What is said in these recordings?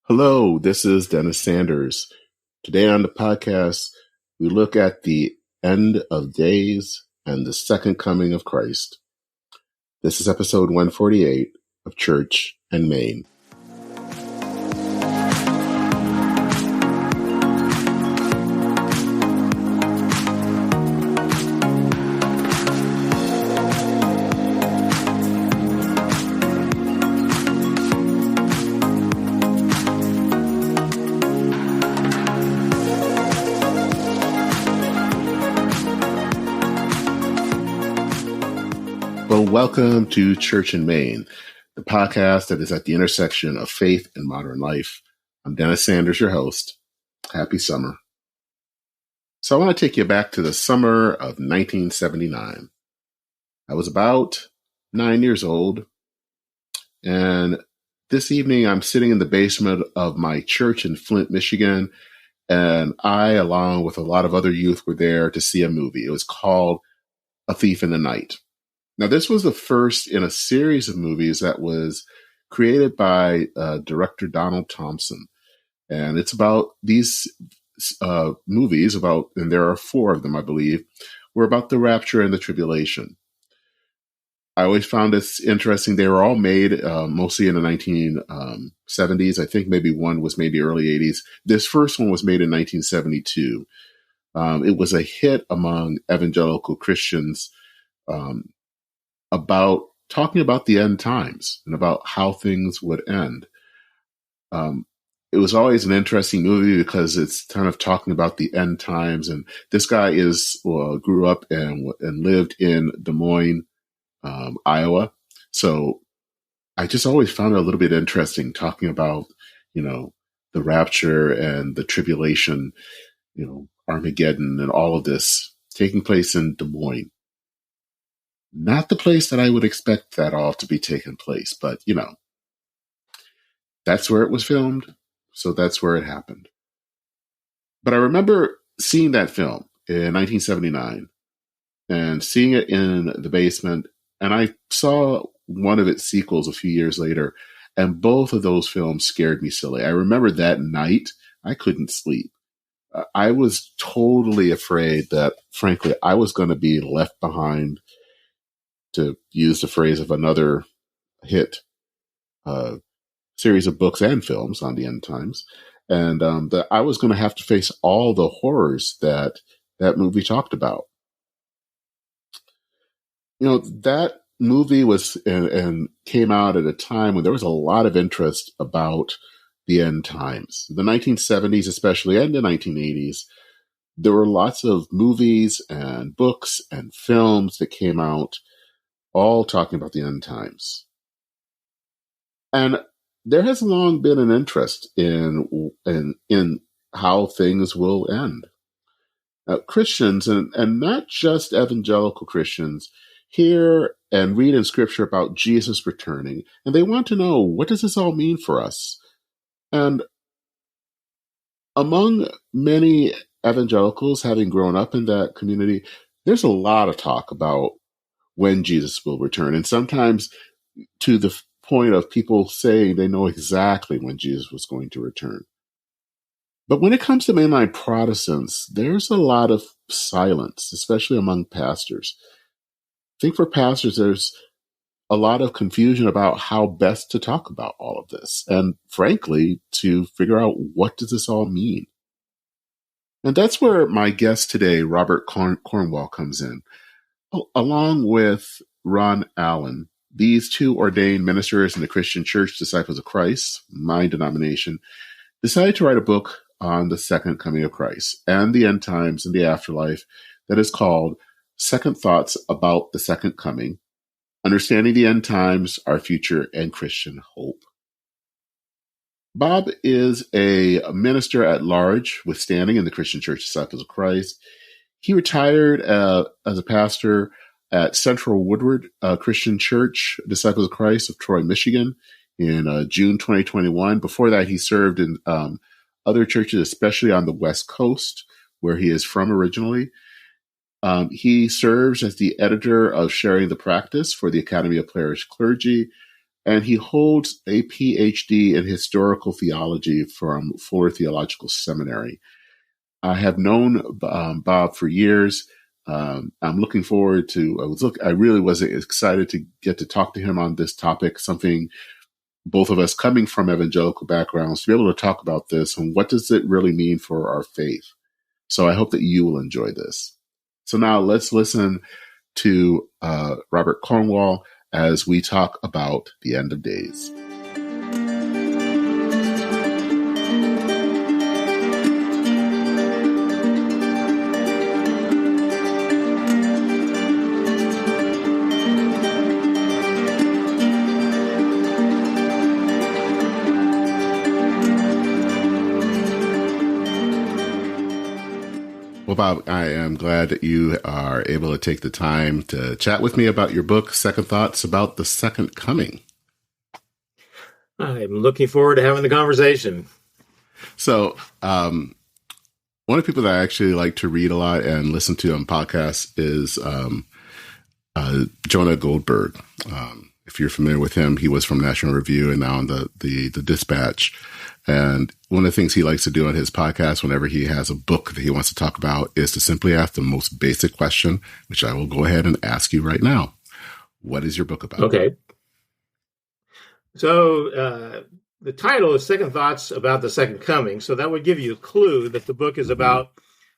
Hello, this is Dennis Sanders. Today on the podcast, we look at the end of days and the second coming of Christ. This is episode 148 of Church and Main. Well, welcome to Church and Main, the podcast that is at the intersection of faith and modern life. I'm Dennis Sanders, your host. Happy summer. So I want to take you back to the summer of 1979. I was about 9 years old, and this evening I'm sitting in the basement of my church in Flint, Michigan, and I, along with a lot of other youth, were there to see a movie. It was called A Thief in the Night. Now, this was the first in a series of movies that was created by director Donald Thompson. And it's about these movies and there are four of them, I believe, were about the rapture and the tribulation. I always found this interesting. They were all made mostly in the 1970s. I think maybe one was maybe early 80s. This first one was made in 1972. It was a hit among evangelical Christians about talking about the end times and about how things would end. It was always an interesting movie because it's kind of talking about the end times. And this guy grew up and lived in Des Moines, Iowa. So I just always found it a little bit interesting talking about, the rapture and the tribulation, Armageddon and all of this taking place in Des Moines. Not the place that I would expect that all to be taking place, but, that's where it was filmed, so that's where it happened. But I remember seeing that film in 1979 and seeing it in the basement, and I saw one of its sequels a few years later, and both of those films scared me silly. I remember that night, I couldn't sleep. I was totally afraid that, frankly, I was going to be left behind, to use the phrase of another hit series of books and films on the end times, and that I was going to have to face all the horrors that movie talked about. That movie was and came out at a time when there was a lot of interest about the end times. The 1970s especially, and the 1980s, there were lots of movies and books and films that came out all talking about the end times. And there has long been an interest in how things will end. Christians, and not just evangelical Christians, hear and read in Scripture about Jesus returning, and they want to know, what does this all mean for us? And among many evangelicals, having grown up in that community, there's a lot of talk about when Jesus will return. And sometimes to the point of people saying they know exactly when Jesus was going to return. But when it comes to mainline Protestants, there's a lot of silence, especially among pastors. I think for pastors, there's a lot of confusion about how best to talk about all of this. And frankly, to figure out, what does this all mean? And that's where my guest today, Robert Cornwall, comes in. Along with Ron Allen, these two ordained ministers in the Christian Church, Disciples of Christ, my denomination, decided to write a book on the second coming of Christ and the end times and the afterlife that is called Second Thoughts About the Second Coming, Understanding the End Times, Our Future, and Christian Hope. Bob is a minister at large with standing in the Christian Church, Disciples of Christ. He retired as a pastor at Central Woodward Christian Church, Disciples of Christ of Troy, Michigan, in June 2021. Before that, he served in other churches, especially on the West Coast, where he is from originally. He serves as the editor of Sharing the Practice for the Academy of Parish Clergy, and he holds a PhD in historical theology from Fuller Theological Seminary. I have known Bob for years. I'm looking forward to. I really was excited to get to talk to him on this topic. Something both of us coming from evangelical backgrounds to be able to talk about this and what does it really mean for our faith. So I hope that you will enjoy this. So now let's listen to Robert Cornwall as we talk about the end of days. Well, Bob, I am glad that you are able to take the time to chat with me about your book, Second Thoughts About the Second Coming. I'm looking forward to having the conversation. So, one of the people that I actually like to read a lot and listen to on podcasts is Jonah Goldberg. If you're familiar with him, he was from National Review and now on the Dispatch. And one of the things he likes to do on his podcast whenever he has a book that he wants to talk about is to simply ask the most basic question, which I will go ahead and ask you right now. What is your book about? Okay. So the title is Second Thoughts About the Second Coming. So that would give you a clue that the book is about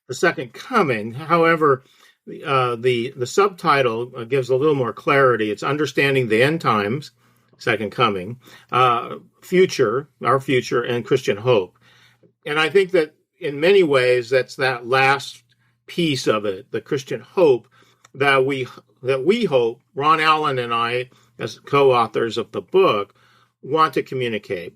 the second coming. However, the subtitle gives a little more clarity. It's Understanding the End Times, Second Coming, our future, and Christian hope. And I think that in many ways, that's that last piece of it, the Christian hope that we hope, Ron Allen and I, as co-authors of the book, want to communicate.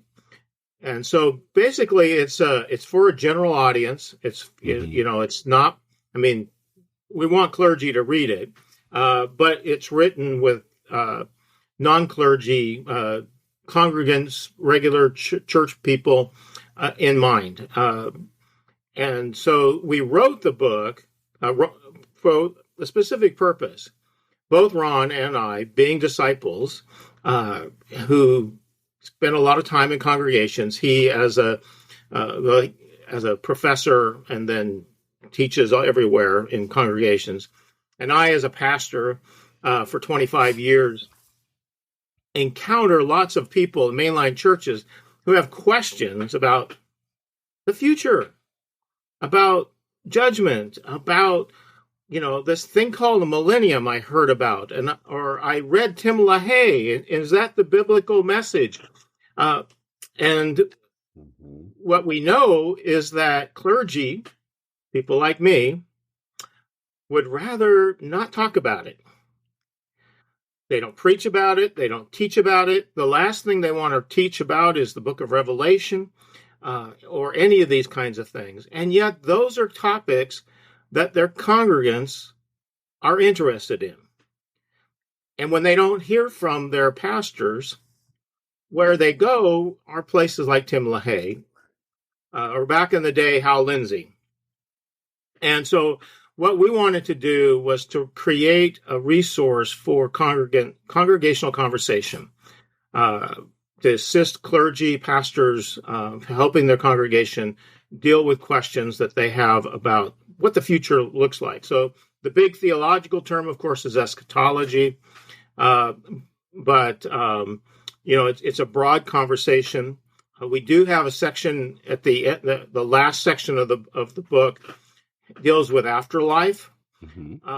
And so basically it's for a general audience. It's, it's not, we want clergy to read it, but it's written with non-clergy congregants, regular church people in mind. And so we wrote the book for a specific purpose. Both Ron and I, being disciples who spent a lot of time in congregations, he as a professor and then teaches everywhere in congregations, and I as a pastor for 25 years, encounter lots of people in mainline churches who have questions about the future, about judgment, about this thing called the millennium I heard about, or I read Tim LaHaye. Is that the biblical message? And what we know is that clergy, people like me, would rather not talk about it. They don't preach about it. They don't teach about it. The last thing they want to teach about is the book of Revelation or any of these kinds of things. And yet those are topics that their congregants are interested in. And when they don't hear from their pastors, where they go are places like Tim LaHaye, or back in the day, Hal Lindsey. And so what we wanted to do was to create a resource for congregational conversation, to assist clergy, pastors, helping their congregation deal with questions that they have about what the future looks like. So the big theological term, of course, is eschatology, but it's a broad conversation. We do have a section at the last section of the book deals with afterlife,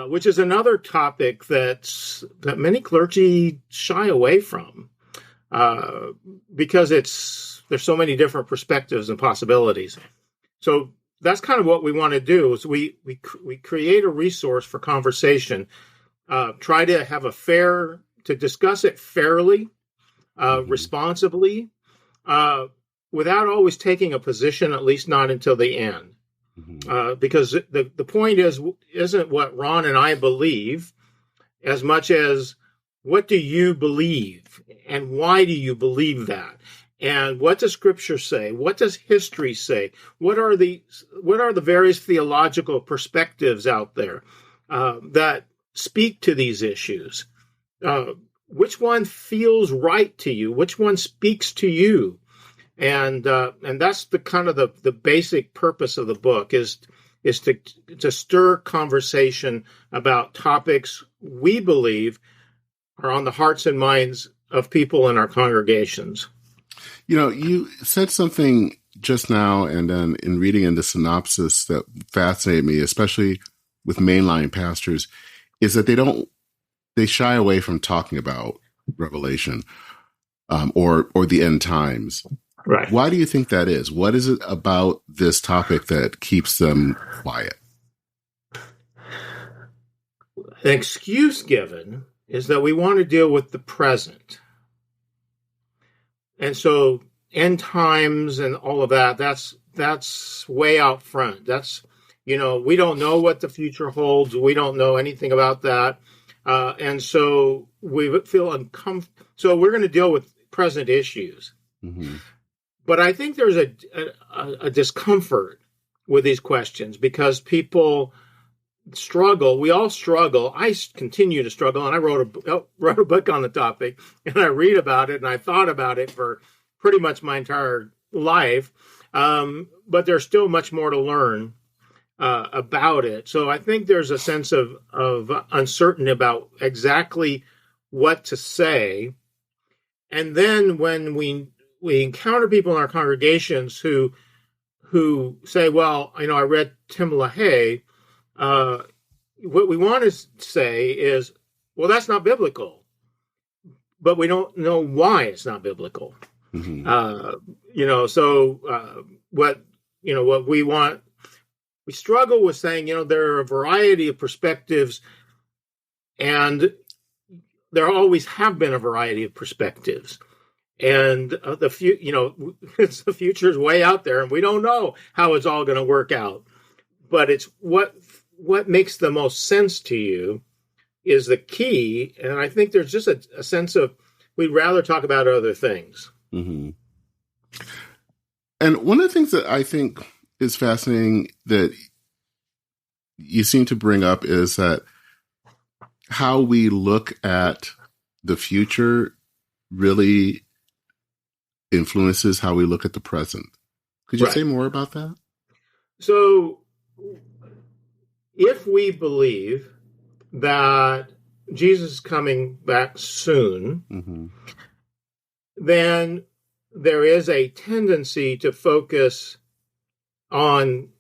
which is another topic that many clergy shy away from because there's so many different perspectives and possibilities. So that's kind of what we want to do. Is we create a resource for conversation, try to to discuss it fairly, responsibly, without always taking a position, at least not until the end. Because the point isn't what Ron and I believe as much as what do you believe and why do you believe that? And what does Scripture say? What does history say? What are the various theological perspectives out there that speak to these issues? which one feels right to you? Which one speaks to you? And that's the kind of the basic purpose of the book is to stir conversation about topics we believe are on the hearts and minds of people in our congregations. You said something just now, and then in reading in the synopsis that fascinated me, especially with mainline pastors, is that they shy away from talking about Revelation or the end times. Right. Why do you think that is? What is it about this topic that keeps them quiet? An excuse given is that we want to deal with the present. And so end times and all of that's way out front. That's, we don't know what the future holds. We don't know anything about that. And so we feel uncomfortable. So we're going to deal with present issues. Mm-hmm. But I think there's a discomfort with these questions because people struggle. We all struggle. I continue to struggle, and I wrote a book on the topic, and I read about it, and I thought about it for pretty much my entire life. But there's still much more to learn about it. So I think there's a sense of uncertainty about exactly what to say. And then when we encounter people in our congregations who say, well, I read Tim LaHaye. What we want to say is, well, that's not biblical, but we don't know why it's not biblical. Mm-hmm. What we want, we struggle with saying, there are a variety of perspectives, and there always have been a variety of perspectives. And the future is way out there, and we don't know how it's all going to work out. But it's what makes the most sense to you is the key. And I think there's just a sense of we'd rather talk about other things. Mm-hmm. And one of the things that I think is fascinating that you seem to bring up is that how we look at the future really influences how we look at the present. Could you say more about that? So if we believe that Jesus is coming back soon, mm-hmm. then there is a tendency to focus on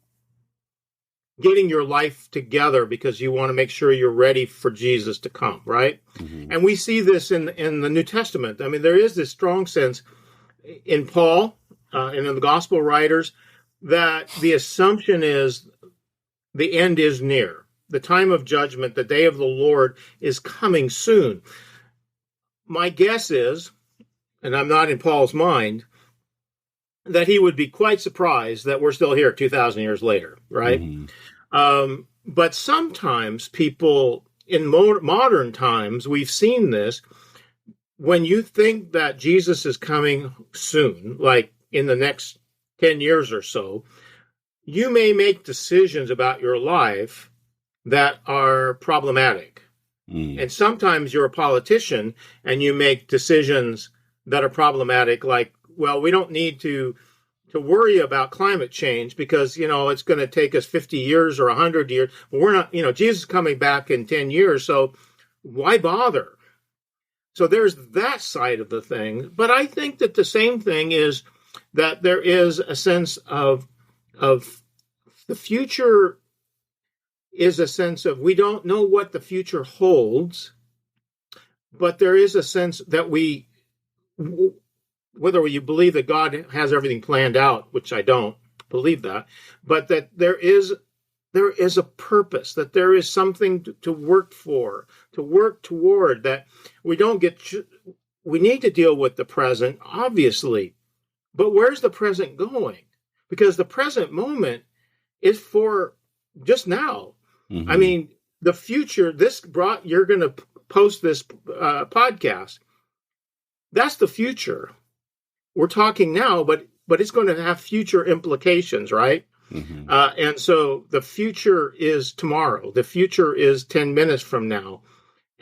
getting your life together because you want to make sure you're ready for Jesus to come, right? Mm-hmm. And we see this in the New Testament. I mean, there is this strong sense in Paul and in the gospel writers that the assumption is the end is near. The time of judgment, the day of the Lord is coming soon. My guess is, and I'm not in Paul's mind, that he would be quite surprised that we're still here 2,000 years later, right? Mm-hmm. But sometimes people, in modern times, we've seen this, when you think that Jesus is coming soon, like in the next 10 years or so, you may make decisions about your life that are problematic. Mm. And sometimes you're a politician and you make decisions that are problematic, like, well, we don't need to worry about climate change because, it's going to take us 50 years or 100 years. But we're not, Jesus is coming back in 10 years, so why bother? So there's that side of the thing. But I think that the same thing is that there is a sense of the future is a sense of we don't know what the future holds, but there is a sense that whether you believe that God has everything planned out, which I don't believe that, but that there is a purpose, that there is something to work for, to work toward, that we need to deal with the present, obviously, but where's the present going? Because the present moment is for just now. Mm-hmm. I mean, the future, you're going to post this podcast. That's the future. We're talking now, but it's going to have future implications, right? Mm-hmm. And so the future is tomorrow. The future is 10 minutes from now.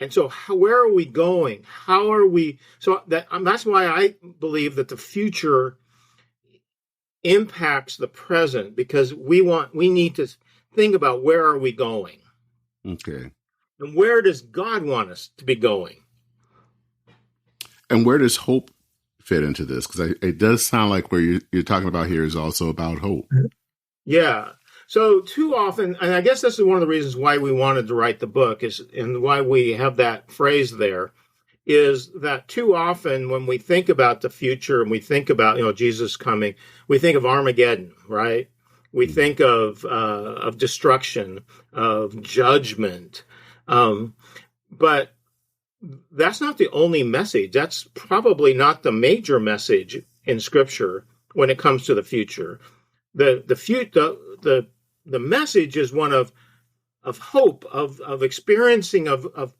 And so, where are we going? How are we? So that's why I believe that the future impacts the present, because we need to think about where are we going, Okay. and where does God want us to be going? And where does hope fit into this? Because it does sound like where you're talking about here is also about hope. Yeah. So too often, and I guess this is one of the reasons why we wanted to write the book, is, and why we have that phrase there, is that too often when we think about the future and we think about, Jesus coming, we think of Armageddon, right? We think of destruction, of judgment, but that's not the only message. That's probably not the major message in Scripture when it comes to the future. The message is one of hope, of experiencing, of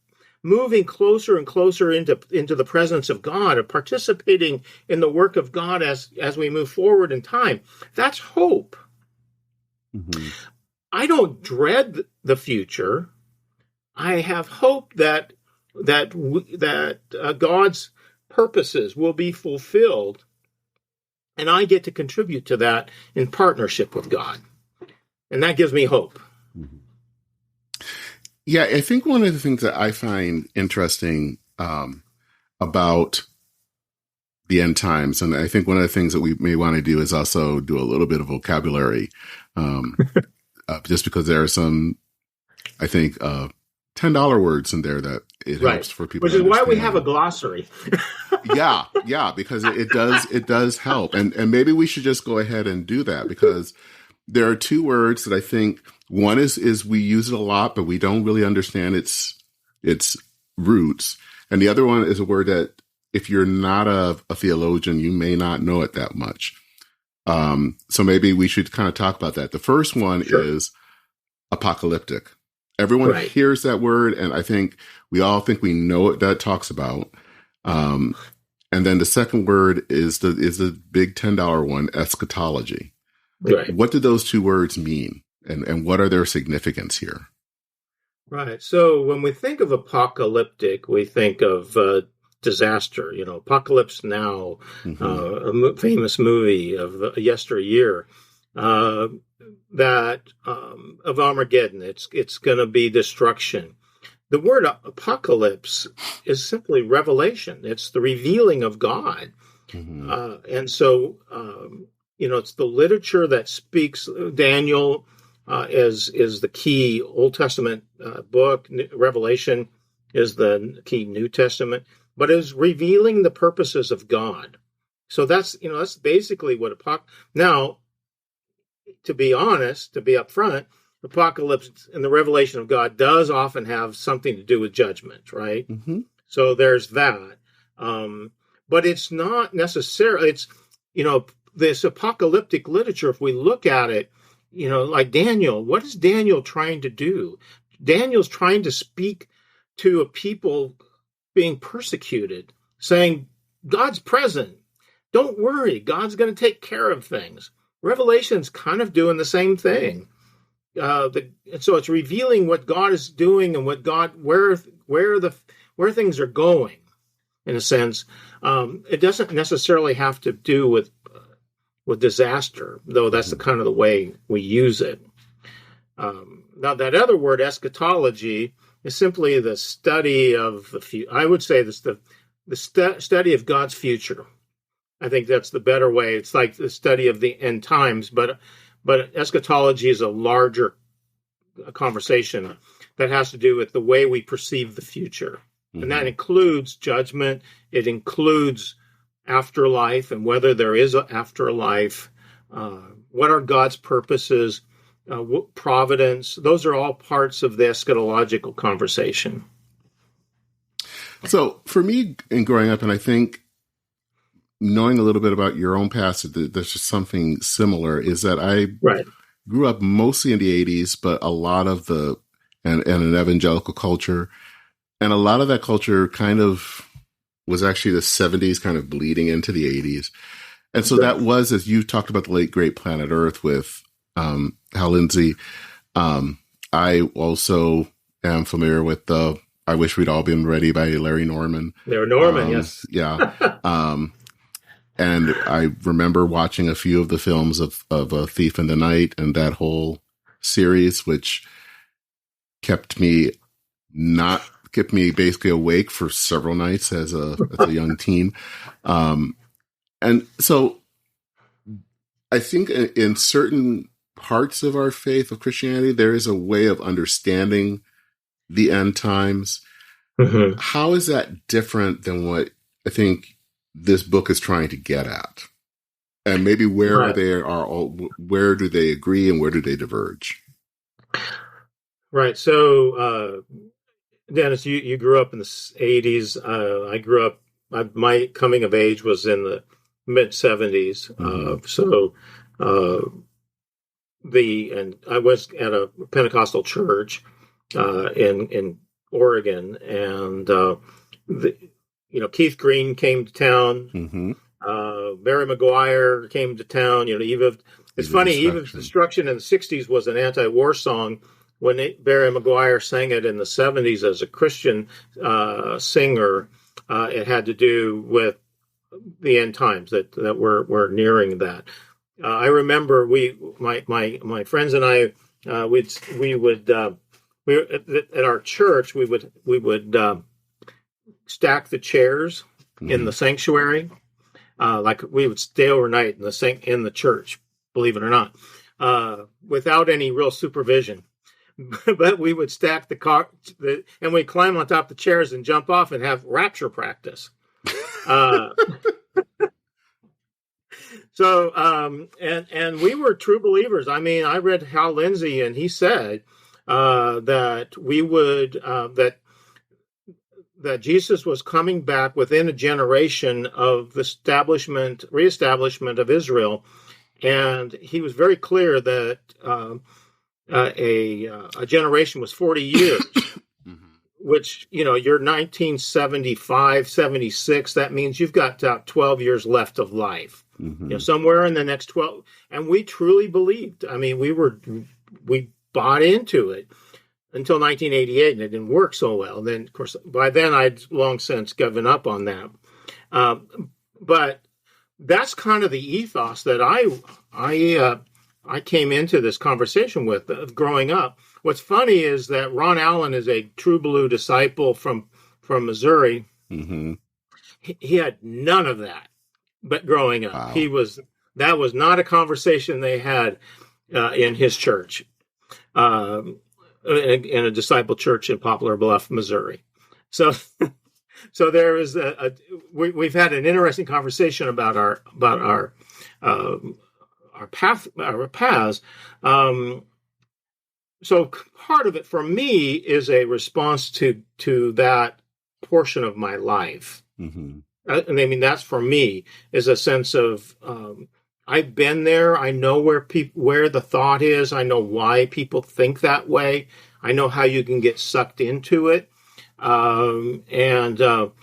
moving closer and closer into the presence of God, of participating in the work of God as we move forward in time. That's hope. Mm-hmm. I don't dread the future. I have hope that God's purposes will be fulfilled, and I get to contribute to that in partnership with God, and that gives me hope. Mm-hmm. Yeah, I think one of the things that I find interesting about the end times, and I think one of the things that we may want to do is also do a little bit of vocabulary, just because there are some, I think, $10 words in there that it helps for people. Which is why we have a glossary. yeah, because it does help, and maybe we should just go ahead and do that, because there are two words that I think, one is we use it a lot, but we don't really understand its roots. And the other one is a word that, if you're not a theologian, you may not know it that much. So maybe we should kind of talk about that. The first one is apocalyptic. Everyone hears that word, and I think we all think we know what that talks about. And then the second word is the big $10 one, eschatology. Right. What do those two words mean, and what are their significance here? Right. So when we think of apocalyptic, we think of disaster. Apocalypse Now, a famous movie of yesteryear, that of Armageddon. It's going to be destruction. The word apocalypse is simply revelation. It's the revealing of God, and so. It's the literature that speaks. Daniel is the key Old Testament book. Revelation is the key New Testament, but is revealing the purposes of God. So that's basically what Now, to be honest, to be upfront, apocalypse and the revelation of God does often have something to do with judgment, right? Mm-hmm. So there's that, but it's not necessarily. It's this apocalyptic literature, if we look at it, like Daniel, what is Daniel trying to do? Daniel's trying to speak to a people being persecuted, saying, God's present. Don't worry. God's going to take care of things. Revelation's kind of doing the same thing. And so it's revealing what God is doing and what where things are going, in a sense. It doesn't necessarily have to do with disaster, though that's the kind of the way we use it. Now, that other word, eschatology, is simply the study of the future. I would say this the study of God's future. I think that's the better way. It's like the study of the end times, but eschatology is a larger conversation that has to do with the way we perceive the future, and that includes judgment. It includes afterlife and whether there is an afterlife, what are God's purposes, providence. Those are all parts of the eschatological conversation. So for me, in growing up, and I think knowing a little bit about your own past, there's just something similar, is that I grew up mostly in the 80s, but a lot of and an evangelical culture, and a lot of that culture kind of was actually the 70s kind of bleeding into the 80s. And so that was, as you talked about the late great Planet Earth with Hal Lindsey, I also am familiar with the I Wish We'd All Been Ready by Larry Norman. They were Norman, yes. Yeah. And I remember watching a few of the films of A Thief in the Night and that whole series, which kept me basically awake for several nights as a young teen. And so I think in certain parts of our faith of Christianity, there is a way of understanding the end times. Mm-hmm. How is that different than what I think this book is trying to get at? And maybe where where do they agree and where do they diverge? Right. So, Dennis, you grew up in the 80s. I grew up, my coming of age was in the mid 70s. And I was at a Pentecostal church in Oregon, and Keith Green came to town. Mm-hmm. Barry McGuire came to town. Eve of Destruction in the 60s was an anti-war song. When Barry McGuire sang it in the 70s as a Christian singer, it had to do with the end times that we're nearing that. I remember my friends and I we would at our church we would stack the chairs in the sanctuary, like we would stay overnight in the church, believe it or not, without any real supervision. But we would stack and we'd climb on top of the chairs and jump off and have rapture practice. And we were true believers. I mean, I read Hal Lindsey, and he said that we would that Jesus was coming back within a generation of the reestablishment of Israel, and he was very clear that a generation was 40 years. Which, you're 1975, 76. That means you've got 12 years left of life. Mm-hmm. Somewhere in the next 12. And we truly believed. I mean, we bought into it until 1988, and it didn't work so well. Then, of course, by then I'd long since given up on that. But that's kind of the ethos that I came into this conversation with growing up. What's funny is that Ron Allen is a true blue disciple from Missouri. Mm-hmm. He had none of that, but growing up, wow. That was not a conversation they had in his church, in a disciple church in Poplar Bluff, Missouri. So there is we've had an interesting conversation about our paths. So part of it for me is a response to that portion of my life. Mm-hmm. I mean, that's for me is a sense of I've been there. I know where the thought is. I know why people think that way. I know how you can get sucked into it. And so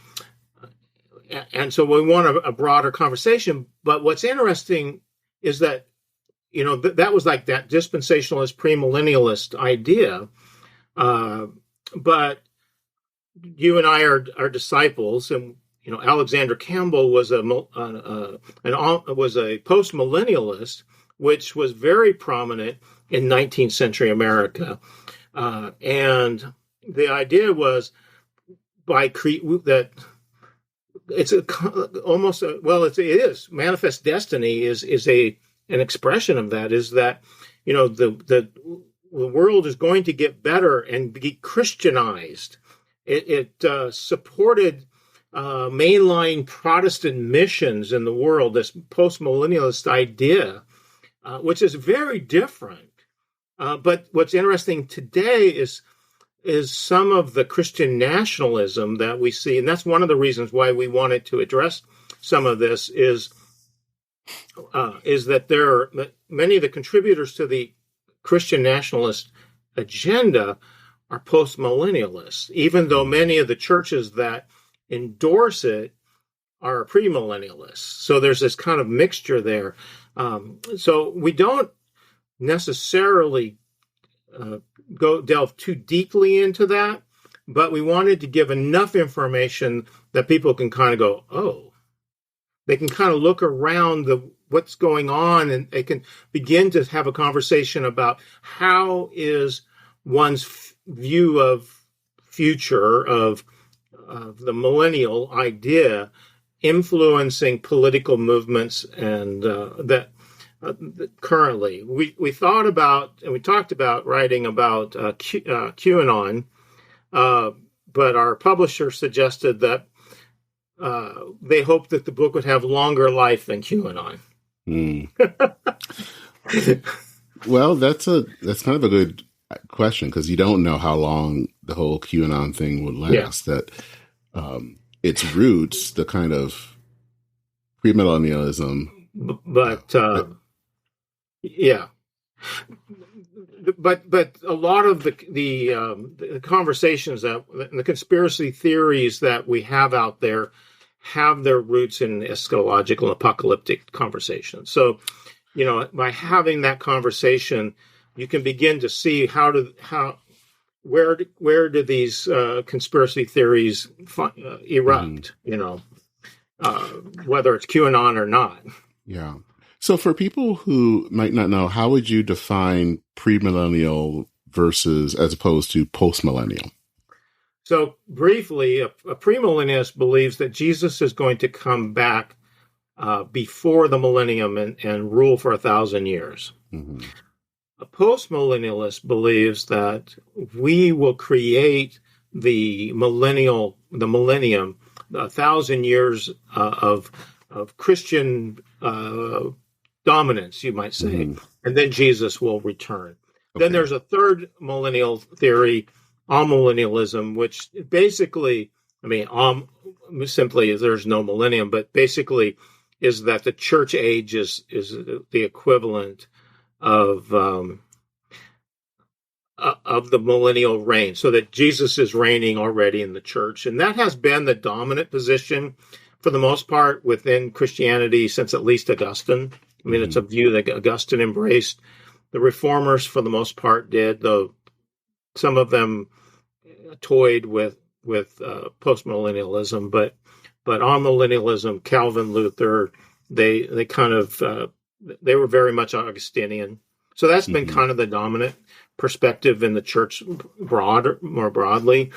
we want a broader conversation. But what's interesting is that that was like that dispensationalist, premillennialist idea. But you and I are disciples, and Alexander Campbell was a post-millennialist, which was very prominent in 19th century America. And the idea was that it's it is manifest destiny is an expression of that, is that the world is going to get better and be Christianized. It supported mainline Protestant missions in the world, this post-millennialist idea, which is very different. But what's interesting today is some of the Christian nationalism that we see, and that's one of the reasons why we wanted to address some of this, is that there are many of the contributors to the Christian nationalist agenda are post-millennialists, even though many of the churches that endorse it are premillennialists. So there's this kind of mixture there. So we don't necessarily delve too deeply into that, but we wanted to give enough information that people can kind of go, oh, they can kind of look around what's going on, and they can begin to have a conversation about how is one's view of future of the millennial idea influencing political movements, and that currently we thought about and we talked about writing about QAnon, but our publisher suggested that they hoped that the book would have longer life than QAnon. Mm. Well, that's kind of a good question, because you don't know how long the whole QAnon thing would last. Yeah. That its roots, the kind of premillennialism, but yeah. But a lot of the conversations that the conspiracy theories that we have out there have their roots in eschatological and apocalyptic conversations. So, by having that conversation, you can begin to see where do these conspiracy theories erupt? Whether it's QAnon or not. Yeah. So for people who might not know, how would you define premillennial as opposed to postmillennial? So briefly, a premillennialist believes that Jesus is going to come back before the millennium and rule for 1,000 years. Mm-hmm. A postmillennialist believes that we will create the millennium, 1,000 years of Christian dominance, you might say, mm-hmm. and then Jesus will return. Okay. Then there's a third millennial theory, amillennialism, which basically, simply there's no millennium, but basically is that the church age is the equivalent of the millennial reign, so that Jesus is reigning already in the church, and that has been the dominant position for the most part within Christianity since at least Augustine. Mm-hmm. It's a view that Augustine embraced. The reformers, for the most part, did, though some of them toyed with postmillennialism, but amillennialism, Calvin, Luther, they kind of they were very much Augustinian. So that's been mm-hmm. kind of the dominant perspective in the church more broadly.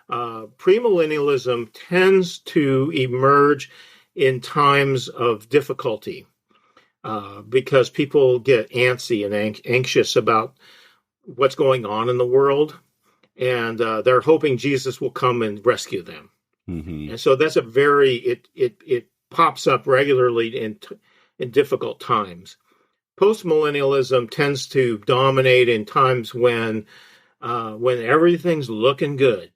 Premillennialism tends to emerge in times of difficulty because people get antsy and anxious about what's going on in the world, and they're hoping Jesus will come and rescue them. Mm-hmm. And so that's it pops up regularly in difficult times. Postmillennialism tends to dominate in times when everything's looking good.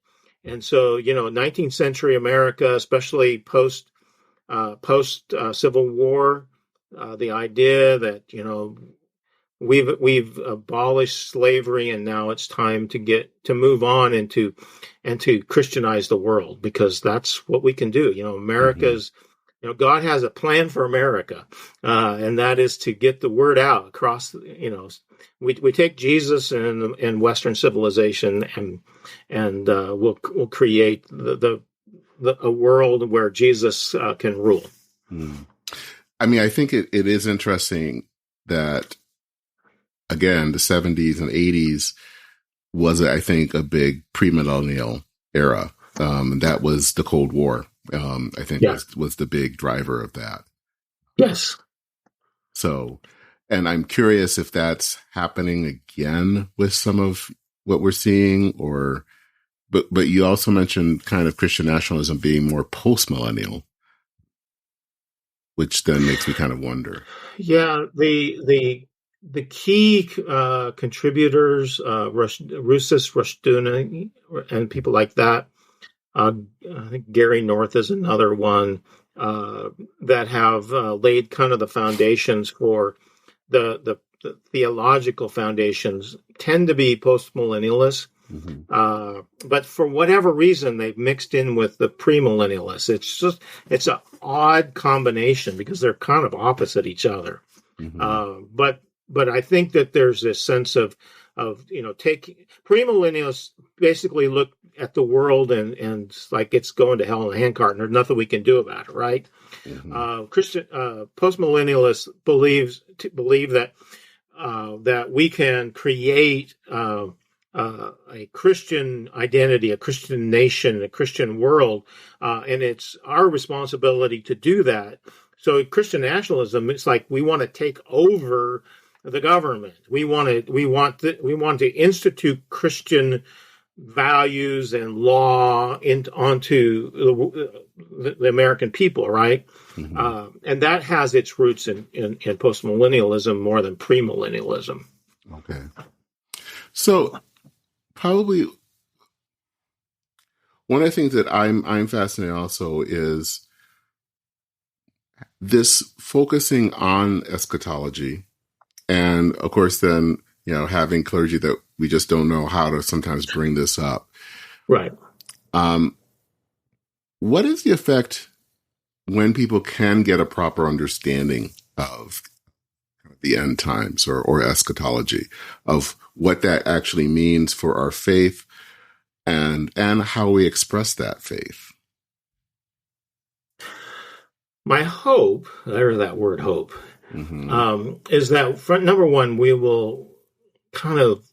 And so, 19th century America, especially post Civil War, the idea that, we've abolished slavery, and now it's time to move on and to Christianize the world, because that's what we can do. America's, mm-hmm. God has a plan for America, and that is to get the word out across. We take Jesus and Western civilization, and we'll create a world where Jesus can rule. Mm. I think it is interesting that, again, the 70s and 80s was, I think, a big premillennial era. That was the Cold War, I think, was the big driver of that. Yes. So, and I'm curious if that's happening again with some of what we're seeing, but you also mentioned kind of Christian nationalism being more post-millennial, which then makes me kind of wonder. Yeah, the key contributors, Rousas Rushdoony, and people like that. I think Gary North is another one that have laid kind of the foundations for the theological foundations. Tend to be postmillennialists, mm-hmm. But for whatever reason, they've mixed in with the premillennialists. It's an odd combination because they're kind of opposite each other. Mm-hmm. But I think that there's this sense of take premillennialists basically look at the world and it's like it's going to hell in a handcart and there's nothing we can do about it, right? Christian postmillennialists believe that we can create a Christian identity, a Christian nation, a Christian world, and it's our responsibility to do that. So Christian nationalism, it's like we want to take over the government. We want to institute Christian values and law onto the American people, right? And that has its roots in postmillennialism more than premillennialism. Okay. So probably one of the things that I'm fascinated also is this focusing on eschatology, and of course then having clergy that we just don't know how to sometimes bring this up. Right. What is the effect when people can get a proper understanding of the end times or eschatology, of what that actually means for our faith and how we express that faith? My hope, there's that word hope, is that number one, we will kind of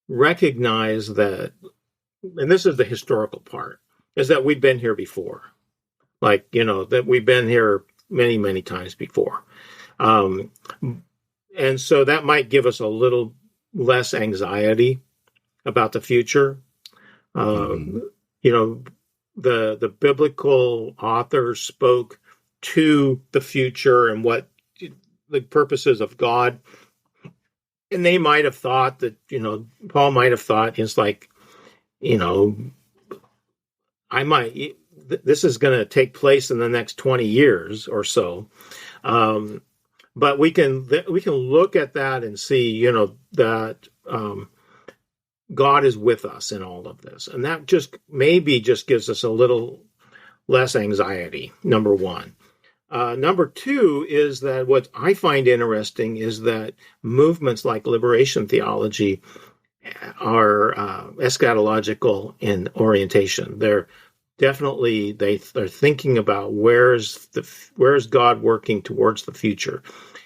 recognize that, and this is the historical part, is that we've been here before. Like, that we've been here many, many times before. And so that might give us a little less anxiety about the future. The biblical authors spoke to the future and what the purposes of God. And they might have thought that, Paul might have thought, it's like, this is going to take place in the next 20 years or so. But we can look at that and see, that God is with us in all of this. And that just gives us a little less anxiety, number one. Number two is that what I find interesting is that movements like liberation theology are eschatological in orientation. They're definitely they're thinking about where's God working towards the future,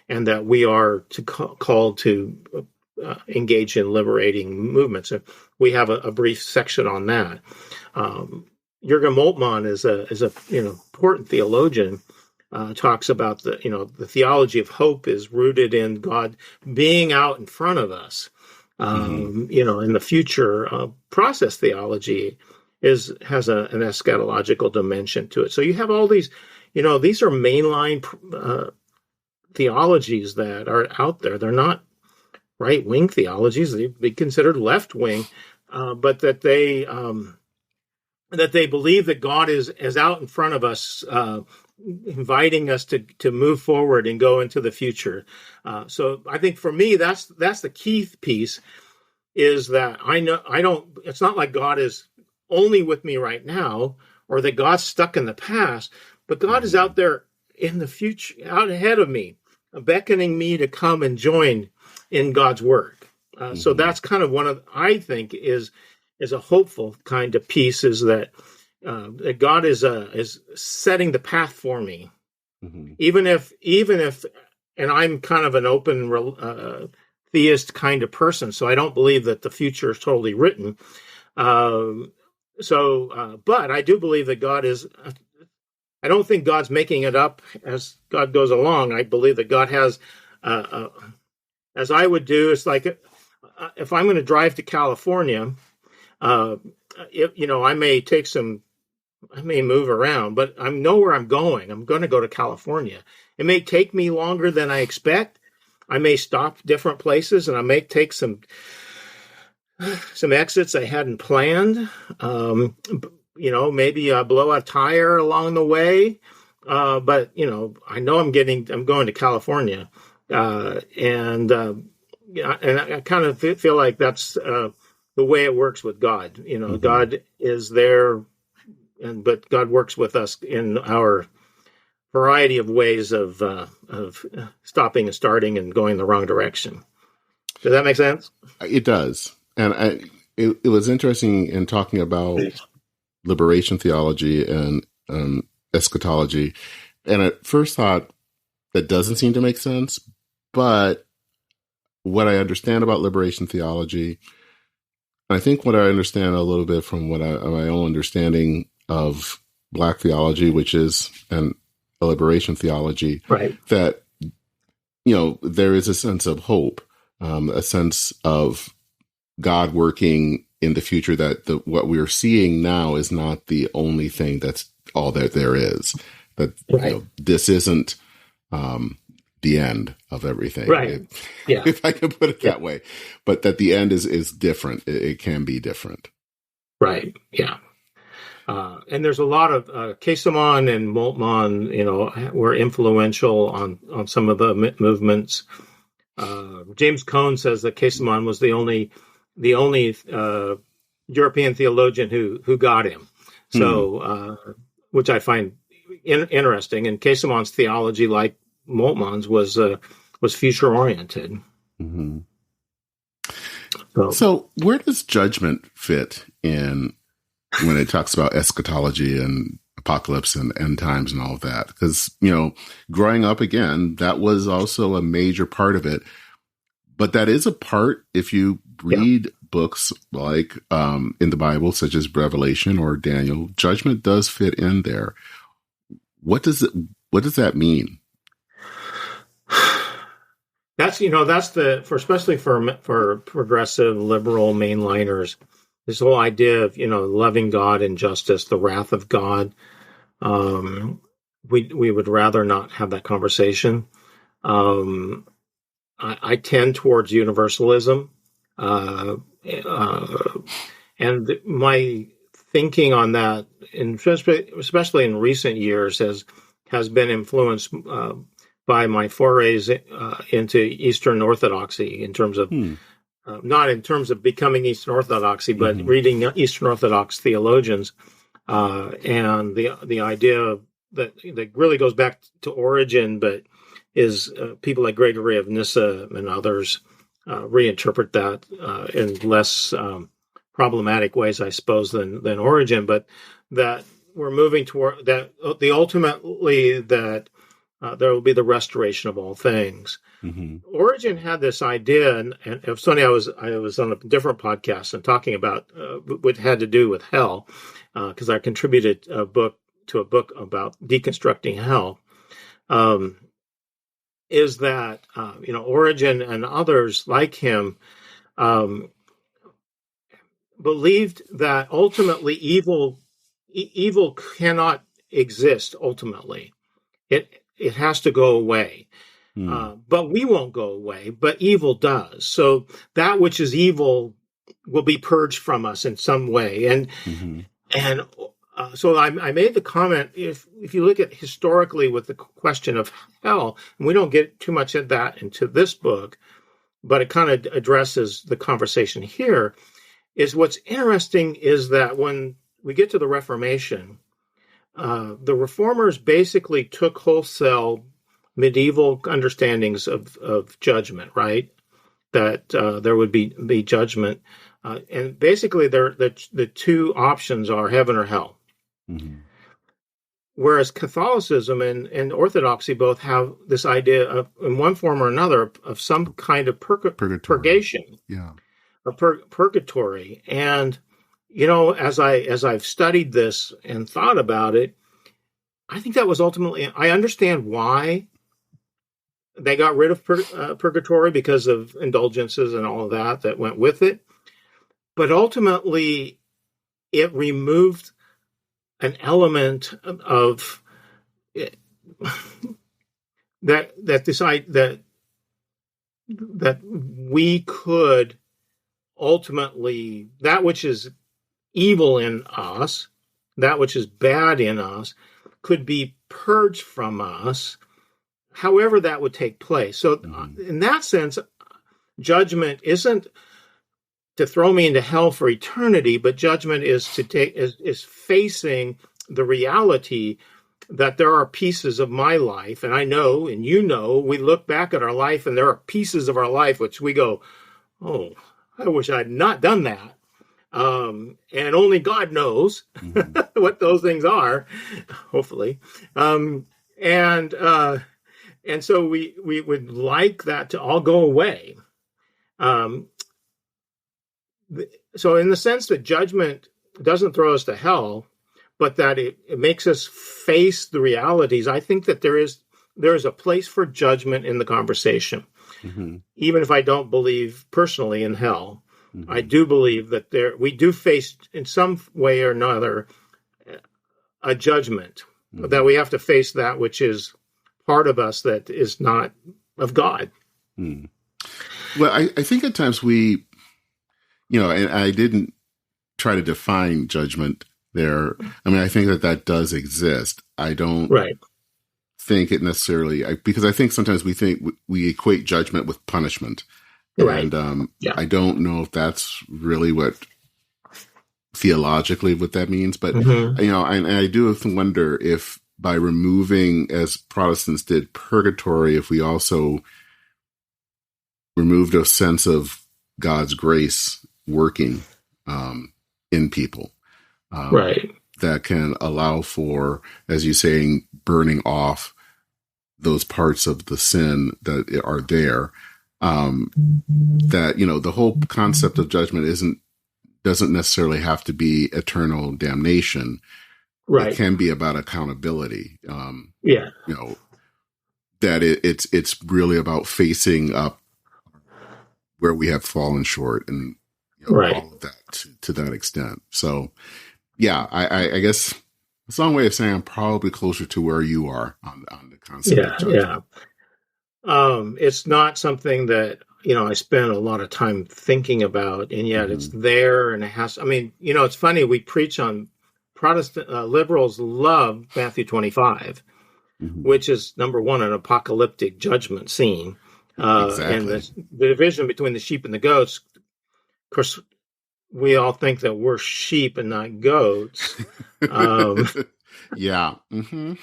and that we are called to engage in liberating movements. And we have a brief section on that. Jürgen Moltmann is a important theologian. Talks about the theology of hope is rooted in God being out in front of us. In the future, process theology has an eschatological dimension to it. So you have all these, these are mainline theologies that are out there. They're not right-wing theologies; they'd be considered left-wing, but that they believe that God is out in front of us, inviting us to move forward and go into the future. So I think for me, that's the key piece, is that it's not like God is only with me right now, or that God's stuck in the past, but God is out there in the future, out ahead of me, beckoning me to come and join in God's work. So that's kind of I think is a hopeful kind of piece, is that God is setting the path for me, even if, and I'm kind of an open theist kind of person, so I don't believe that the future is totally written. But I do believe that God is. I don't think God's making it up as God goes along. I believe that God has, as I would do. It's like if I'm going to drive to California, I may move around, but I know where I'm going. I'm going to go to California. It may take me longer than I expect. I may stop different places, and I may take some exits I hadn't planned. Maybe blow a tire along the way. But I know I'm going to California, and I kind of feel like that's the way it works with God. God is there, but God works with us in our variety of ways of stopping and starting and going the wrong direction. Does that make sense? It does. And it was interesting in talking about liberation theology and eschatology. And at first thought, that doesn't seem to make sense. But what I understand about liberation theology, I think what I understand a little bit from my own understanding of Black theology, which is a liberation theology, Right. that, there is a sense of hope, a sense of God working in the future, that what we're seeing now is not the only thing that's all that there is, that Right. this isn't the end of everything. Right. Yeah. If I can put it that way, but that the end is different. It can be different. Right. Yeah. And there's a lot of Kesamon and Moltmann, were influential on some of the movements. James Cone says that Kesamon was the only European theologian who got him. So, which I find interesting. And Kesamon's theology, like Moltmann's, was future oriented. Mm-hmm. So where does judgment fit in when it talks about eschatology and apocalypse and end times and all of that? Because, growing up, again, that was also a major part of it. But that is a part, if you read books like in the Bible, such as Revelation or Daniel, judgment does fit in there. What does that mean? Especially for progressive liberal mainliners, this whole idea of, loving God and justice, the wrath of God. We would rather not have that conversation. I tend towards universalism. And my thinking on that, especially in recent years, has been influenced by my forays into Eastern Orthodoxy, in terms of not in terms of becoming Eastern Orthodoxy, but reading Eastern Orthodox theologians, and the idea that really goes back to Origen, but is people like Gregory of Nyssa and others reinterpret that in less problematic ways, I suppose, than Origen, but that we're moving toward that ultimately that there will be the restoration of all things. Mm-hmm. Origen had this idea, and it was funny. I was on a different podcast and talking about what had to do with hell, because I contributed a book about deconstructing hell. Is that Origen and others like him believed that ultimately evil cannot exist. Ultimately, it has to go away. But we won't go away, but evil does. So that which is evil will be purged from us in some way. And so I made the comment, if you look at historically with the question of hell, and we don't get too much of that into this book, but it kind of addresses the conversation here, is what's interesting is that when we get to the Reformation, the Reformers basically took wholesale medieval understandings of judgment, right? That there would be judgment, and basically the two options are heaven or hell. Mm-hmm. Whereas Catholicism and Orthodoxy both have this idea of, in one form or another, of some kind of purgation, or purgatory. And as I've studied this and thought about it, I think that was ultimately, I understand why they got rid of purgatory, because of indulgences and all of that went with it. But ultimately, it removed an element of it, that we could ultimately, that which is evil in us, that which is bad in us, could be purged from us, however that would take place. So in that sense, judgment isn't to throw me into hell for eternity, but judgment is facing the reality that there are pieces of my life, and I know, and we look back at our life, and there are pieces of our life which we go, oh, I wish I'd not done that. And only God knows Mm-hmm. what those things are, hopefully. Um, and so we would like that to all go away. Um, so in the sense that judgment doesn't throw us to hell, but that it makes us face the realities, I think that there is a place for judgment in the conversation. Mm-hmm. Even if I don't believe personally in hell, I Mm-hmm. do believe that we do face in some way or another a judgment, that we have to face that which is part of us that is not of God. Mm. Well, I think at times we, and I didn't try to define judgment there. I mean, I think that does exist. I don't Right. think it necessarily, because I think sometimes we equate judgment with punishment. Right. And Yeah. I don't know if that's really what theologically what that means, but I do wonder if by removing, as Protestants did, purgatory, if we also removed a sense of God's grace working in people, Right. that can allow for, as you saying, burning off those parts of the sin that are there. That the whole concept of judgment doesn't necessarily have to be eternal damnation. Right. It can be about accountability. Yeah. That it's really about facing up where we have fallen short, and Right. all of that to that extent. So, yeah, I guess it's a long way of saying I'm probably closer to where you are on the concept of judgment. Yeah. It's not something that I spend a lot of time thinking about, and yet it's there, and it has. I mean, it's funny. We preach on Protestant liberals love Matthew 25, which is number one, an apocalyptic judgment scene, and the division between the sheep and the goats. Of course, we all think that we're sheep and not goats. Yeah. Mm-hmm.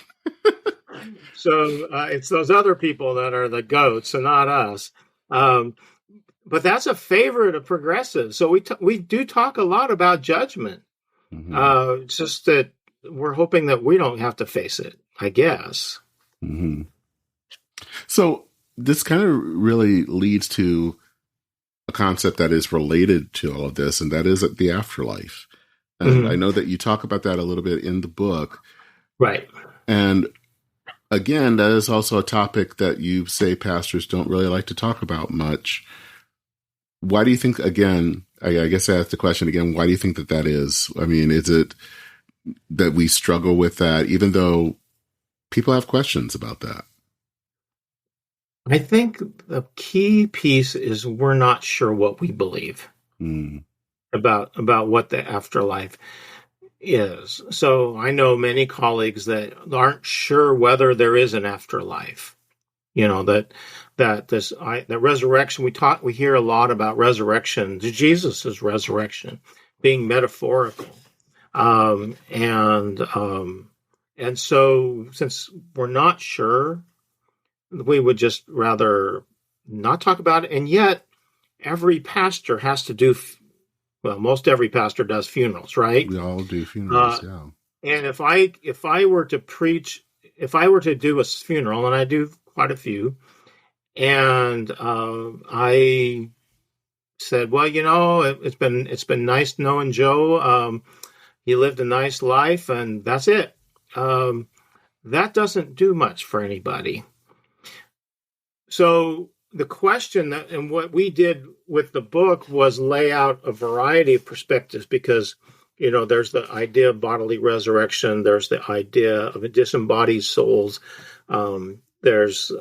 So it's those other people that are the goats and not us. But that's a favorite of progressives. So we do talk a lot about judgment. It's just that we're hoping that we don't have to face it, I guess. Mm-hmm. So this kind of really leads to a concept that is related to all of this, and that is the afterlife. And I know that you talk about that a little bit in the book. Right. And again, that is also a topic that you say pastors don't really like to talk about much. Why do you think, again, I guess I ask the question again, why do you think that is? I mean, is it that we struggle with that, even though people have questions about that? I think the key piece is we're not sure what we believe about what the afterlife is. So I know many colleagues that aren't sure whether there is an afterlife. That resurrection, we hear a lot about resurrection, Jesus' resurrection being metaphorical. And so since we're not sure, we would just rather not talk about it. And yet every pastor has to do, most every pastor does funerals, right? We all do funerals, yeah. And if I were to preach, if I were to do a funeral, and I do quite a few, and I said, well, it's been nice knowing Joe. He lived a nice life, and that's it. That doesn't do much for anybody. So the question and what we did with the book was lay out a variety of perspectives, because there's the idea of bodily resurrection, there's the idea of disembodied souls, there's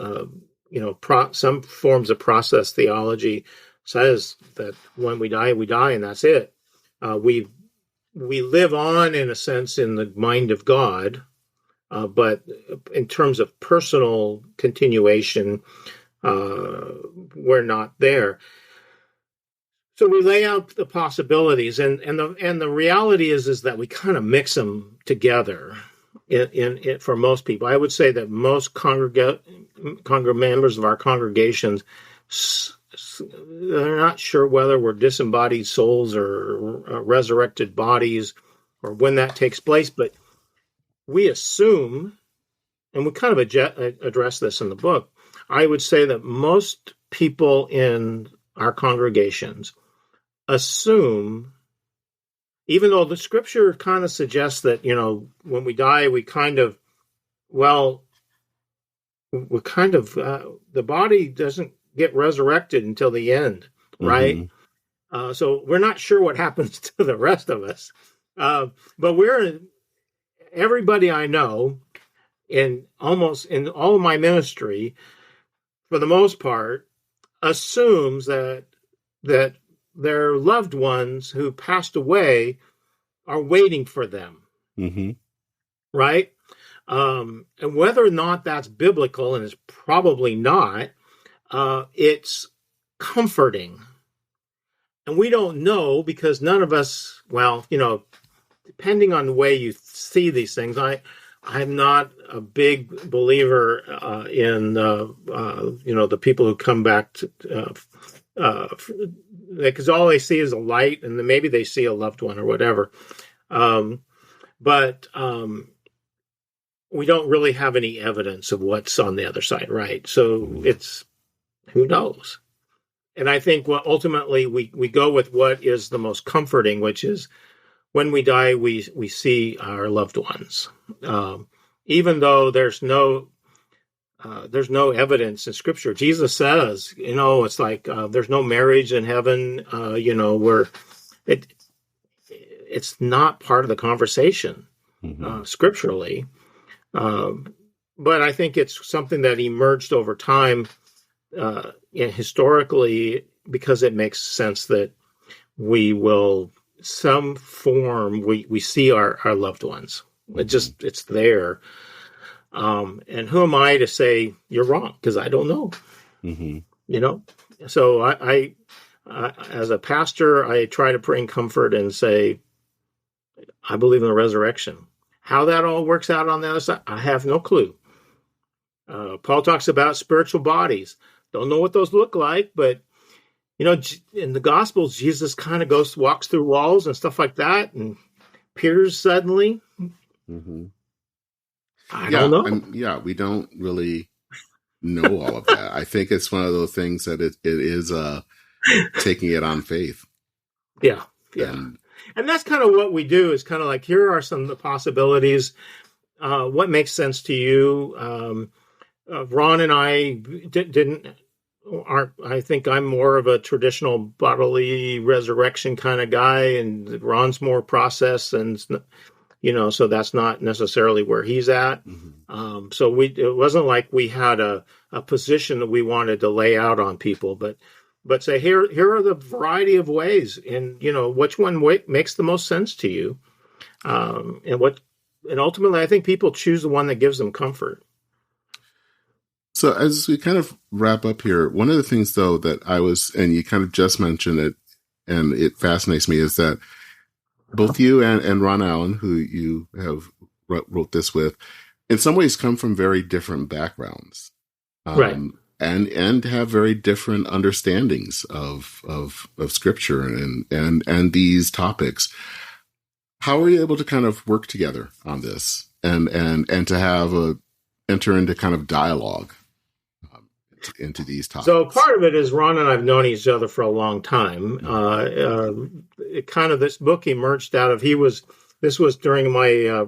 some forms of process theology says that when we die and that's it. We live on, in a sense, in the mind of God, but in terms of personal continuation, we're not there. So we lay out the possibilities, and the reality is that we kind of mix them together. In for most people, I would say that most members of our congregations they're not sure whether we're disembodied souls or resurrected bodies or when that takes place, but we assume, and we kind of address this in the book, I would say that most people in our congregations assume, even though the scripture kind of suggests that, when we die, we kind of, the body doesn't get resurrected until the end, right? Mm-hmm. So we're not sure what happens to the rest of us. But everybody I know, in all of my ministry, for the most part, assumes that their loved ones who passed away are waiting for them, mm-hmm. right? And whether or not that's biblical, and it's probably not, it's comforting. And we don't know because none of us, depending on the way you see these things, I'm not a big believer in the people who come back because all they see is a light, and then maybe they see a loved one or whatever. But we don't really have any evidence of what's on the other side, right? So it's, who knows? And I think ultimately we go with what is the most comforting, which is when we die, we see our loved ones. Even though there's no evidence in Scripture. Jesus says, it's like there's no marriage in heaven. It's not part of the conversation scripturally. But I think it's something that emerged over time, historically, because it makes sense that we will, some form, we see our loved ones. It's there. And who am I to say you're wrong? Because I don't know. Mm-hmm. So I, as a pastor, I try to bring comfort and say, I believe in the resurrection. How that all works out on the other side, I have no clue. Paul talks about spiritual bodies. Don't know what those look like, but in the Gospels, Jesus kind of walks through walls and stuff like that, and appears suddenly. Mm-hmm. I don't know. We don't really know all of that. I think it's one of those things that it is taking it on faith. Yeah. And that's kind of what we do, is kind of like, here are some of the possibilities. What makes sense to you? Ron and I aren't, I think I'm more of a traditional bodily resurrection kind of guy, and Ron's more process, and so that's not necessarily where he's at. Mm-hmm. So it wasn't like we had a position that we wanted to lay out on people, but say, here are the variety of ways, and which one makes the most sense to you, and ultimately I think people choose the one that gives them comfort. So as we kind of wrap up here, one of the things though that and you kind of just mentioned it, and it fascinates me, is that both you and Ron Allen, who you have wrote this with, in some ways come from very different backgrounds, right? And have very different understandings of Scripture and these topics. How are you able to kind of work together on this and to enter into kind of dialogue into these topics? So part of it is Ron and I've known each other for a long time. This book emerged out of, this was during my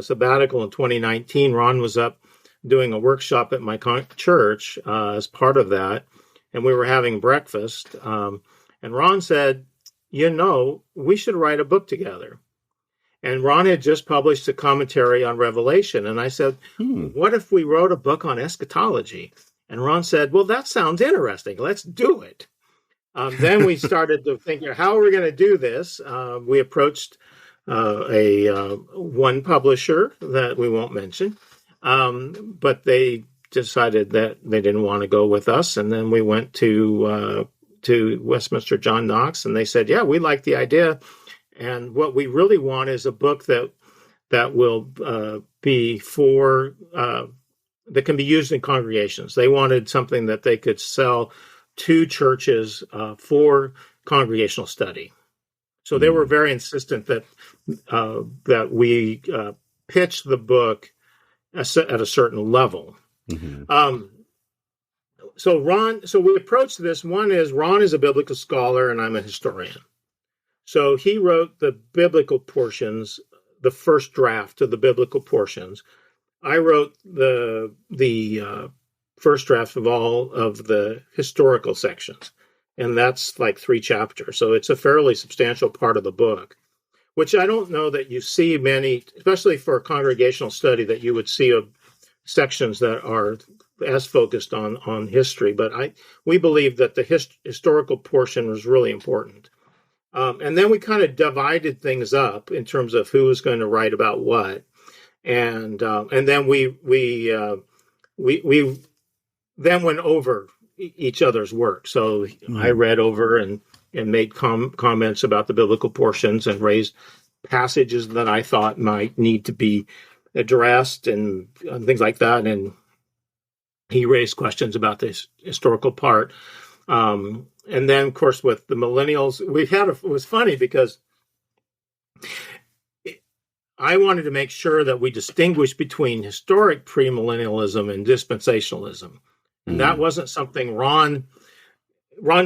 sabbatical in 2019. Ron was up doing a workshop at my church as part of that, and we were having breakfast. And Ron said, we should write a book together. And Ron had just published a commentary on Revelation. And I said, what if we wrote a book on eschatology? And Ron said, well, that sounds interesting. Let's do it. Then we started to think, how are we going to do this? We approached one publisher that we won't mention, but they decided that they didn't want to go with us. And then we went to Westminster John Knox, and they said, yeah, we like the idea. And what we really want is a book that will be for that can be used in congregations. They wanted something that they could sell two churches for congregational study. So they were very insistent that we pitch the book at a certain level. Mm-hmm. So we approached this. One is Ron is a biblical scholar and I'm a historian. So he wrote the biblical portions, the first draft of the biblical portions. I wrote the first draft of all of the historical sections, and that's like 3 chapters. So it's a fairly substantial part of the book, which I don't know that you see many, especially for a congregational study, that you would see sections that are as focused on history. But we believe that the historical portion was really important. And then we kind of divided things up in terms of who was going to write about what, and then we then went over each other's work. So I read over and made comments about the biblical portions and raised passages that I thought might need to be addressed and things like that. And he raised questions about this historical part. And then, of course, with the millennials, it was funny because I wanted to make sure that we distinguish between historic premillennialism and dispensationalism. And that wasn't something Ron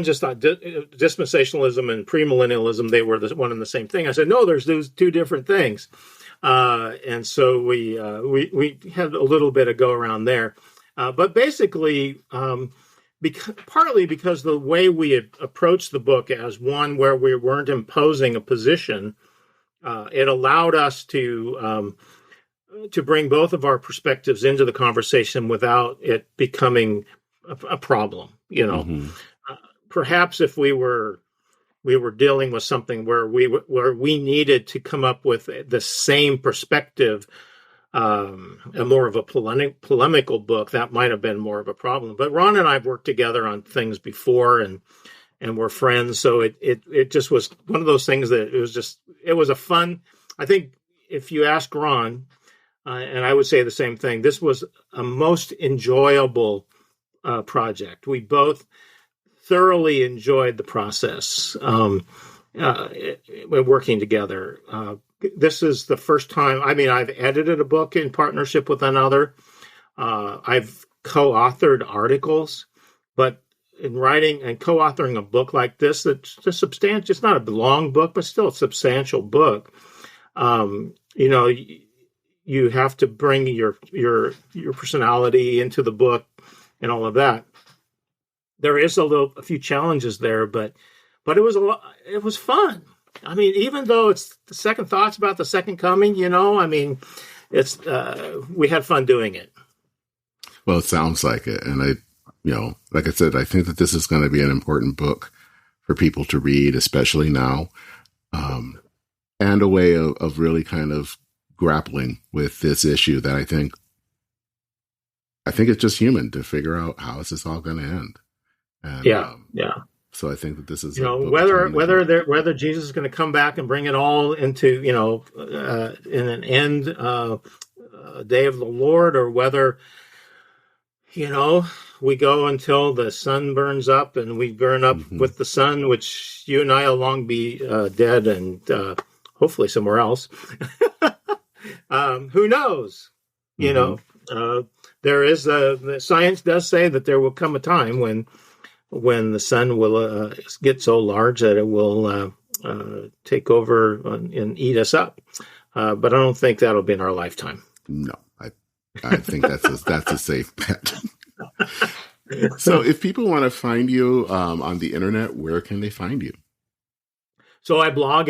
just thought dispensationalism and premillennialism, they were one and the same thing. I said, no, there's those two different things. And so we had a little bit of go around there. But basically, partly because the way we had approached the book as one where we weren't imposing a position, it allowed us to bring both of our perspectives into the conversation without it becoming a problem. Perhaps if we were dealing with something where we needed to come up with the same perspective, a more of a polemical book, that might have been more of a problem. But Ron and I have worked together on things before, and we're friends. So it just was one of those things that it was a fun. I think if you ask Ron, and I would say the same thing, this was a most enjoyable project. We both thoroughly enjoyed the process working together. This is the first time. I mean, I've edited a book in partnership with another. I've co-authored articles, but in writing and co-authoring a book like this, it's just substantial. It's not a long book, but still a substantial book. You have to bring your personality into the book and all of that. There is a few challenges there, but it was fun. I mean, even though it's the second thoughts about the second coming, it's we had fun doing it. Well, it sounds like it. And like I said, I think that this is going to be an important book for people to read, especially now, and a way of really kind of grappling with this issue that I think it's just human to figure out how is this all going to end. And, yeah. So I think that this is whether Jesus is going to come back and bring it all into in an end day of the Lord, or whether we go until the sun burns up and we burn up with the sun, which you and I will long be dead and hopefully somewhere else. Who knows? There is the science does say that there will come a time when the sun will get so large that it will take over and eat us up. But I don't think that'll be in our lifetime. No, I think that's a safe bet. So if people want to find you on the internet, where can they find you? So I blog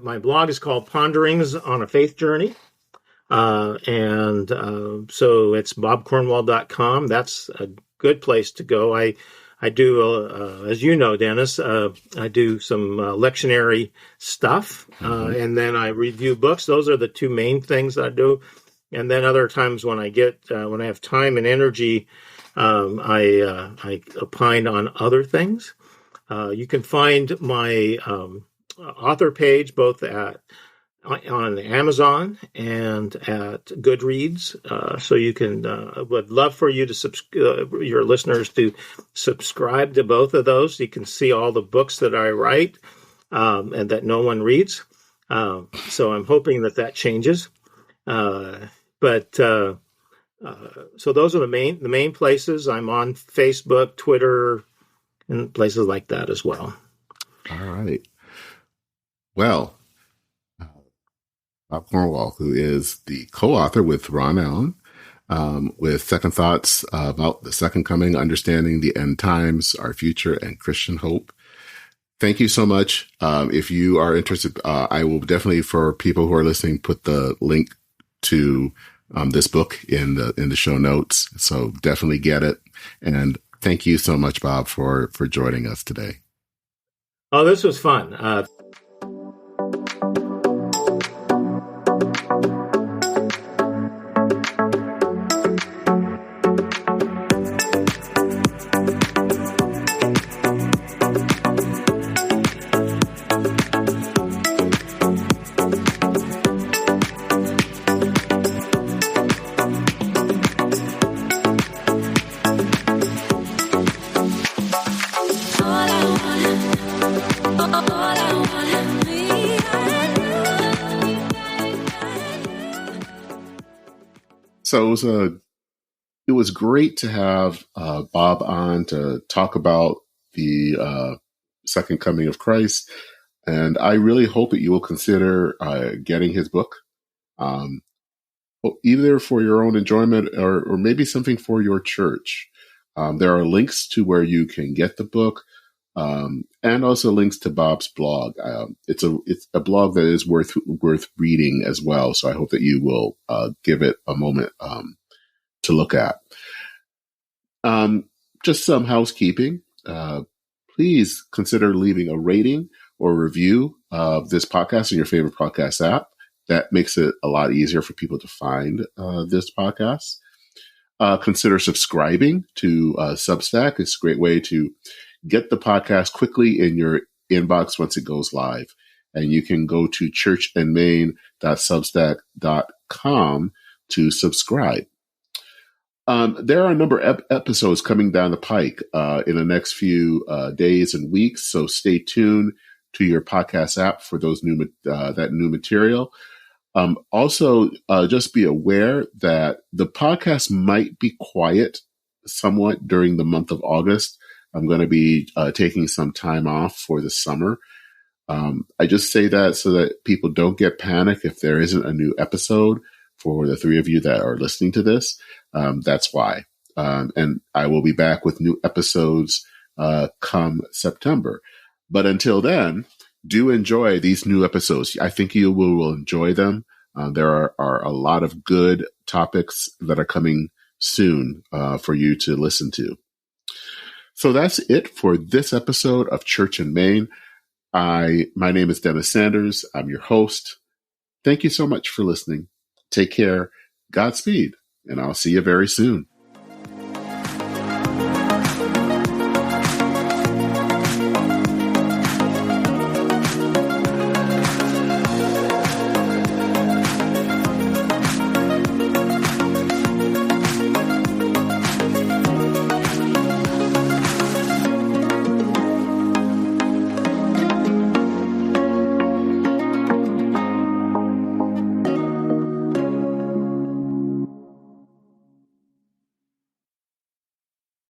my blog is called Ponderings on a Faith Journey. So it's bobcornwall.com. That's a good place to go. I do, as you know, Dennis, I do some lectionary stuff, and then I review books. Those are the two main things that I do. And then other times when I have time and energy, I opine on other things. You can find my author page both at on Amazon and at Goodreads. So you can, would love for you to your listeners to subscribe to both of those. You can see all the books that I write and that no one reads. So I'm hoping that changes. So those are the main places. I'm on Facebook, Twitter, and places like that as well. All right. Well, Bob Cornwall, who is the co-author with Ron Allen, with Second Thoughts about the Second Coming, Understanding the End Times, Our Future, and Christian Hope. Thank you so much. If you are interested, I will definitely, for people who are listening, put the link to this book in the show notes. So definitely get it. And thank you so much, Bob, for joining us today. Oh, this was fun. So it was great to have Bob on to talk about the Second Coming of Christ, and I really hope that you will consider getting his book, either for your own enjoyment or maybe something for your church. There are links to where you can get the book, and also links to Bob's blog. It's a blog that is worth reading as well. So I hope that you will give it a moment to look at. Just some housekeeping. Please consider leaving a rating or review of this podcast in your favorite podcast app. That makes it a lot easier for people to find this podcast. Consider subscribing to Substack. It's a great way to get the podcast quickly in your inbox once it goes live. And you can go to churchandmain.substack.com to subscribe. There are a number of episodes coming down the pike in the next few days and weeks, so stay tuned to your podcast app for those that new material. Also, just be aware that the podcast might be quiet somewhat during the month of August. I'm going to be taking some time off for the summer. I just say that so that people don't get panicked if there isn't a new episode for the three of you that are listening to this. That's why. And I will be back with new episodes come September. But until then, do enjoy these new episodes. I think you will enjoy them. There are a lot of good topics that are coming soon for you to listen to. So that's it for this episode of Church in Maine. My name is Dennis Sanders. I'm your host. Thank you so much for listening. Take care. Godspeed. And I'll see you very soon.